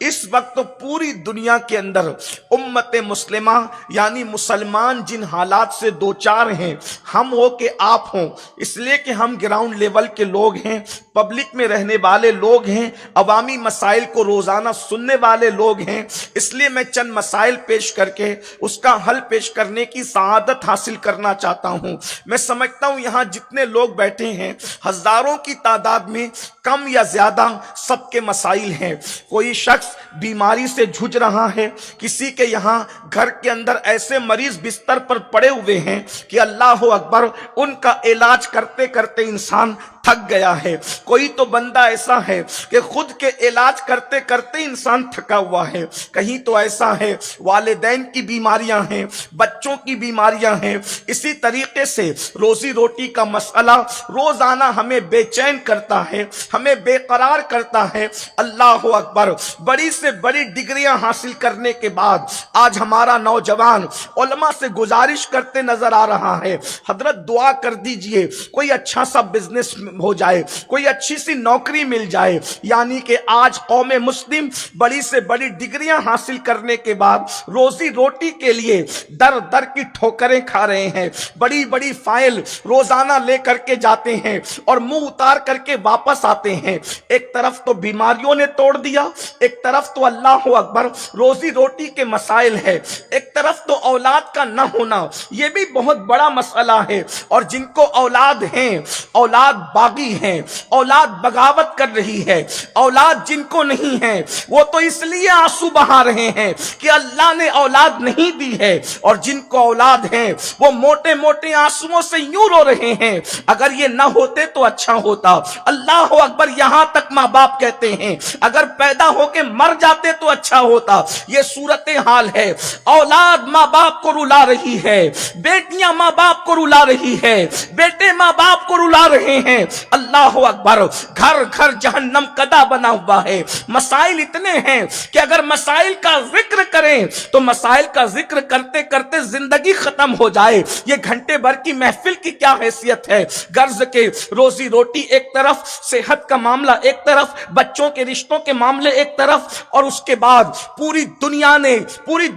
اس وقت پوری دنیا کے اندر امت مسلمہ یعنی مسلمان جن حالات سے دوچار ہیں، ہم ہو کہ آپ ہوں، اس لیے کہ ہم گراؤنڈ لیول کے لوگ ہیں، پبلک میں رہنے والے لوگ ہیں، عوامی مسائل کو روزانہ سننے والے لوگ ہیں، اس لیے میں چند مسائل پیش کر کے اس کا حل پیش کرنے کی سعادت حاصل کرنا چاہتا ہوں۔ میں سمجھتا ہوں یہاں جتنے لوگ بیٹھے ہیں ہزاروں کی تعداد میں کم یا زیادہ سب کے مسائل ہیں۔ کوئی شخص بیماری سے جھج رہا ہے، کسی کے یہاں گھر کے اندر ایسے مریض بستر پر پڑے ہوئے ہیں کہ اللہ اکبر ان کا علاج کرتے کرتے انسان تھک گیا ہے۔ کوئی تو بندہ ایسا ہے کہ خود کے علاج کرتے کرتے انسان تھکا ہوا ہے، کہیں تو ایسا ہے والدین کی بیماریاں ہیں، بچوں کی بیماریاں ہیں۔ اسی طریقے سے روزی روٹی کا مسئلہ روزانہ ہمیں بے چین کرتا ہے، ہمیں بے قرار کرتا ہے۔ اللہ اکبر، بڑی سے بڑی ڈگریاں حاصل کرنے کے بعد آج ہمارا نوجوان علماء سے گزارش کرتے نظر آ رہا ہے، حضرت دعا کر دیجئے کوئی اچھا سا بزنس ہو جائے، کوئی اچھی سی نوکری مل جائے۔ یعنی کہ آج قوم مسلم بڑی سے بڑی ڈگریاں حاصل کرنے کے بعد روزی روٹی کے لیے در در کی ٹھوکریں کھا رہے ہیں، بڑی بڑی فائل روزانہ لے کر کے جاتے ہیں اور منہ اتار کر کے واپس آتے ہیں۔ ایک طرف تو بیماریوں نے توڑ دیا، ایک طرف تو اللہ اکبر روزی روٹی کے مسائل ہے، ایک طرف تو اولاد کا نہ ہونا، یہ بھی بہت بڑا مسئلہ ہے۔ اور جن کو اولاد ہیں، اولاد باغی ہیں، اولاد بغاوت کر رہی ہے، اولاد جن کو نہیں ہے وہ تو اس لیے آنسو بہا رہے ہیں کہ اللہ نے اولاد نہیں دی ہے، اور جن کو اولاد ہیں وہ موٹے موٹے آنسوؤں سے یوں رو رہے ہیں اگر یہ نہ ہوتے تو اچھا ہوتا۔ اللہ اکبر، یہاں تک ماں باپ کہتے ہیں اگر پیدا ہو کے مر جاتے تو اچھا ہوتا۔ یہ صورتحال ہے، اولاد ماں باپ کو رلا رہی ہے، بیٹیاں ماں باپ کو رلا رہی ہے، بیٹے ماں باپ کو رلا رہے ہیں۔ اللہ اکبر، گھر گھر جہنم کدا بنا ہوا ہے۔ مسائل اتنے ہیں کہ اگر مسائل کا ذکر کریں تو مسائل کا ذکر کرتے کرتے زندگی ختم ہو جائے۔ یہ گھنٹے بھر کی محفل کی کیا حیثیت ہے؟ غرض کے روزی روٹی ایک طرف، صحت کا معاملہ ایک طرف، بچوں کے رشتوں کے معاملے ایک طرف، اور اس کے بعد پوری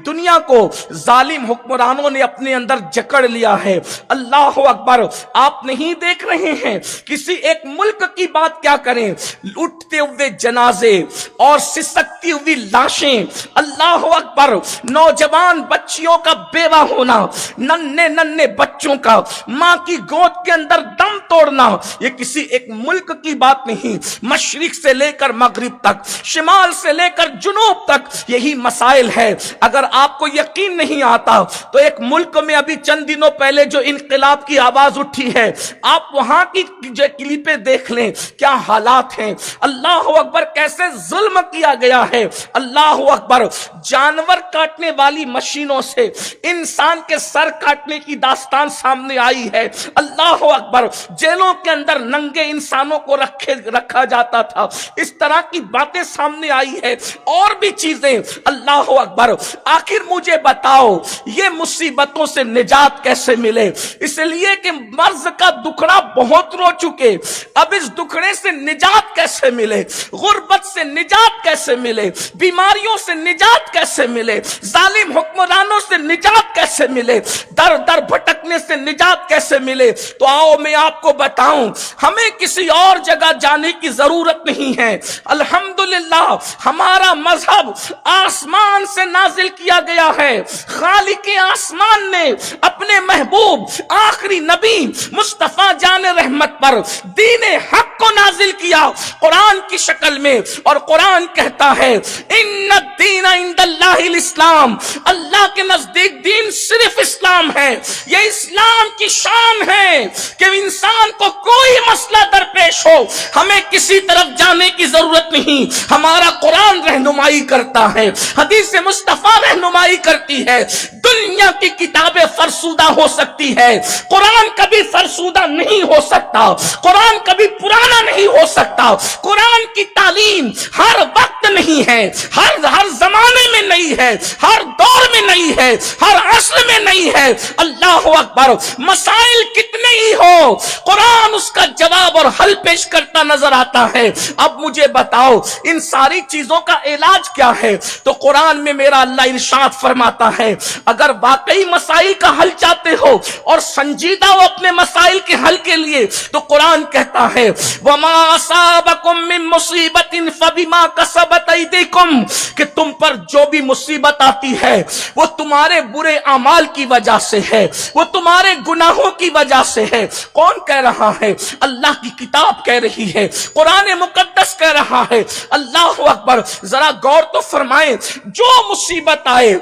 دنیا کو ظالم حکمرانوں نے اپنے اندر جکڑ لیا ہے۔ اللہ اکبر، آپ نہیں دیکھ رہے ہیں کسی ایک ملک کی بات کیا کریں، اٹھتے ہوئے جنازے اور سسکتی ہوئی لاشیں، اللہ اکبر، نوجوان بچیوں کا بیوہ ہونا، ننھے بچوں کا ماں کی گود کے اندر دم توڑنا، یہ کسی ایک ملک کی بات نہیں۔ مشرق سے لے کر مغرب تک، شمال سے لے کر جنوب تک یہی مسائل ہے۔ اگر آپ کو یقین نہیں آتا تو ایک ملک میں ابھی چند دنوں پہلے جو انقلاب کی آواز اٹھی ہے، آپ وہاں کی جو کلپیں دیکھ لیں، کیا حالات ہیں۔ اللہ اکبر، کیسے ظلم کیا گیا ہے۔ اللہ اکبر، جانور کاٹنے والی مشینوں سے انسان کے سر کاٹنے کی داستان سامنے آئی ہے۔ اللہ اکبر، جیلوں کے اندر ننگے انسانوں کو رکھا جاتا تھا، اس طرح کی باتیں سامنے آئی ہے، اور بھی چیزیں۔ اللہ اکبر، آخر مجھے بتاؤ یہ مصیبتوں سے نجات کیسے ملے؟ اس لیے کہ مرض کا دکھڑا بہت رو چکے، اب اس دکھڑے سے نجات کیسے ملے؟ غربت سے نجات کیسے ملے؟ بیماریوں سے نجات کیسے ملے؟ ظالم حکمرانوں سے نجات کیسے ملے؟ در در بھٹکنے سے نجات کیسے ملے؟ تو آؤ میں آپ کو بتاؤں، ہمیں کسی اور جگہ جانے کی ضرورت نہیں ہے۔ الحمدللہ ہمارا مذہب آسمان سے نازل کیا گیا ہے۔ خالق آسمان نے اپنے محبوب آخری نبی مصطفیٰ جان رحمت پر دین حق کو نازل کیا قرآن کی شکل میں، اور قرآن کہتا ہے ان الدین عند اللہ الاسلام، اللہ کے نزدیک دین صرف اسلام ہے۔ یہ اسلام کی شان ہے کہ انسان کو کوئی مسئلہ درپیش ہو ہمیں کسی طرف جانے کی ضرورت نہیں، ہمارا قرآن رہنمائی کرتا ہے، حدیث مصطفیٰ رہنمائی کرتی ہے۔ دنیا کی کتابیں فرسودہ ہو سکتی ہے، قرآن کبھی فرسودہ نہیں ہو سکتا، قرآن کبھی پرانا نہیں ہو سکتا۔ قرآن کی تعلیم ہر وقت نہیں ہے، ہر زمانے میں نہیں نئی ہے، ہر دور میں نئی ہے، ہر عصر میں نئی ہے۔ اللہ اکبر۔ مسائل کتنے ہی ہو، قرآن اس کا جواب اور حل پیش کرتا نظر آتا ہے۔ اب مجھے بتاؤ ان ساری چیزوں کا علاج کیا ہے؟ تو قرآن میں میرا اللہ ارشاد فرماتا ہے اگر واقعی مسائل کا حل چاہتے ہو اور سنجیدہ ہو اپنے مسائل کے حل کے لیے، تو قرآن کہتا ہے وَمَا أَصَابَكُم مِّن مُّصِيبَةٍ فَبِمَا كَسَبَتْ أَيْدِيكُمْ، کہ تم پر جو بھی مصیبت آتی ہے وہ تمہارے برے اعمال کی وجہ سے ہے، وہ تمہارے گناہوں کی وجہ سے ہے۔ کون کہہ رہا ہے؟ اللہ کی کتاب کہہ رہی ہے، قرآن مقدس کہہ رہا ہے۔ اللہ اکبر۔ ذرا غور تو فرمائیں، جو مصیبت آئے،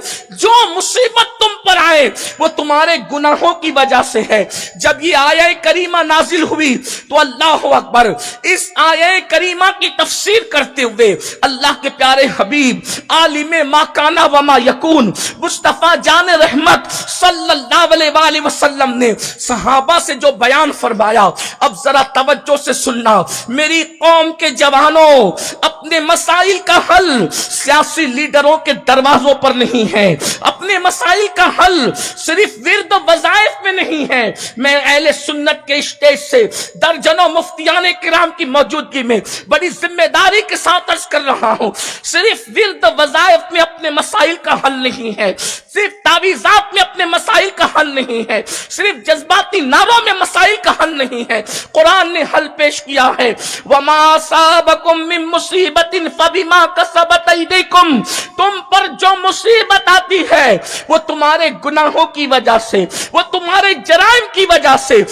جو مصیبت تم پر آئے وہ تمہارے گناہوں کی وجہ سے ہے۔ جب یہ آیہ کریمہ نازل ہوئی تو اللہ اکبر، اس آیہ کریمہ کی تفسیر کرتے ہوئے اللہ کے پیارے حبیب عالم ما کانا وما یکون مصطفیٰ جان رحمت صلی اللہ علیہ وآلہ وسلم نے صحابہ سے جو بیان فرمایا، اب ذرا توجہ سے سننا۔ میری قوم کے جوانوں، اپنے مسائل کا حل سیاسی لیڈروں کے دروازوں پر نہیں ہے، اپنے مسائل کا حل صرف ورد و وظائف میں نہیں ہے۔ میں اہل سنت کے اسٹیج سے درجنوں مفتیان کرام کی موجودگی میں بڑی ذمہ داری کے ساتھ عرض کر رہا ہوں، صرف ورد و وظائف میں اپنے مسائل کا حل نہیں ہے، صرف تعویذات میں اپنے مسائل کا حل نہیں ہے، صرف جذباتی نعروں میں مسائل کا حل نہیں ہے۔ قرآن نے حل پیش کیا ہے وَمَا أَصَابَكُم مِّن مُّصِيبَةٍ فَبِمَا كَسَبَتْ أَيْدِيكُمْ، تم پر جو مصیبت آتی ہے وہ تمہارے گناہوں کی وجہ سے، وہ تمہارے جرائم کی وجہ سے۔